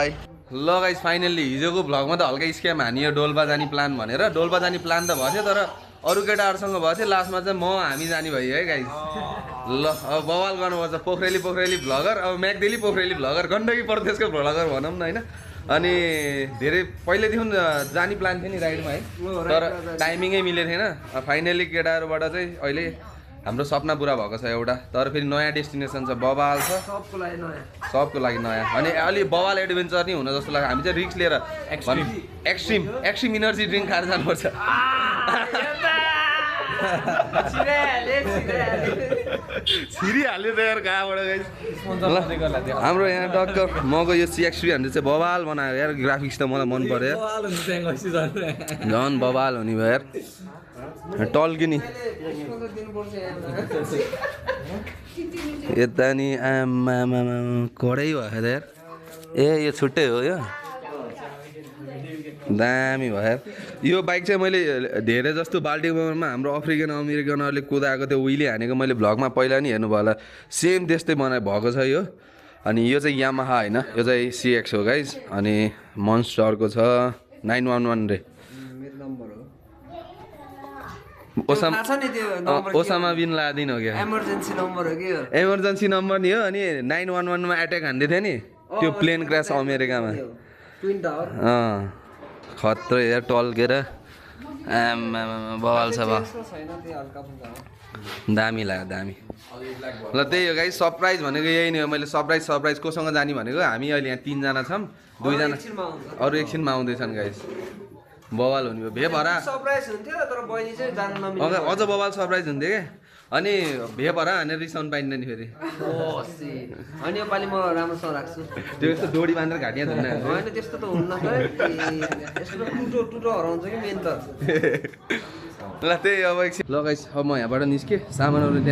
By. ल guys finally हिजोको भ्लगमा त हल्का स्क्याम हानियो डोल्पा जाने प्लान भनेर। डोल्पा जाने प्लान त भयो तर अरू केटाहरूसँग भएको थियो। लास्टमा चाहिँ हामी जाने भयो है गाइस। ल अब बवाल गर्नुपर्छ। पोखरेली भ्लगर, अब म्याकडेली पोखरेली भ्लगर, गण्डकी प्रदेशको भ्लगर भनौँ न होइन। अनि धेरै पहिल्यैदेखि जाने प्लान थियो नि राइडमा है, तर टाइमिङै मिलेको थिएन। फाइनल्ली केटाहरूबाट चाहिँ अहिले हाम्रो सपना पुरा भएको छ एउटा। तर फेरि नयाँ डेस्टिनेसन छ, बवाल छ, सबको लागि नयाँ। अनि अलि बवाल एडभेन्चर नि हुन जस्तो लाग्छ। हामी चाहिँ रिस्क लिएर एक्सट्रिम इनर्जी ड्रिङ्क खाएर जानुपर्छ। छिरिहाल्यो त यार कहाँबाट गाइस। हाम्रो यहाँ डक्टर मको यो CX300 चाहिँ बवाल बनायो यार। ग्राफिक्स त मलाई मन पर्यो, झन् बवाल हुने भयो यार। टल्क्यो नि यता नि आमा कडै भयो त यार। यो छुट्टै हो, यो दामी भयो यार। यो बाइक चाहिँ मैले धेरै जस्तो बाल्टिमोरमा हाम्रो अमेरिकनहरूले कुदाएको थियो, उहिले हानेको मैले भ्लगमा पहिला नि हेर्नुभयो होला। सेम त्यस्तै भएको छ यो। अनि यो चाहिँ यामाहा होइन, यो चाहिँ CX हो गाइस। अनि मन्स्टरको छ 911 रे। ओसामा बिन लादेन हो क्या, इमर्जेन्सी नम्बर नि हो। अनि 911 मा एट्याक हान्दै थियो नि त्यो प्लेन क्रास अमेरिकामा। खत्रै यार टल्केर आमा बवाल छ बा। दामी लाग्यो दामी। ल त्यही हो गाइस, सरप्राइज भनेको यही नै हो। मैले सरप्राइज कोसँग जाने भनेको, हामी अहिले यहाँ 3 जना छौँ, 2 जना अरू एकछिनमा आउँदैछन् गाइस। बवाल हुने भयो। भेभरा सरप्राइज हुन्थ्यो तर बहिनी चाहिँ जान नमिल्यो। अझ बवाल सरप्राइज हुन्थ्यो क्या। अनि भेभरा हानेर रिसाउनु पाइँदैन नि फेरि। अनि योपालि म राम्रोसँग राख्छु। त्यो यस्तो डोरी बाँधेर घाटिया धुन्न होइन त्यस्तो त हुन्न त। यस्तो टुटो हराउँछ कि मेन त। ल त्यही अब एकछिन। ल गाइस अब म यहाँबाट निस्केँ, सामानहरू त्यहाँ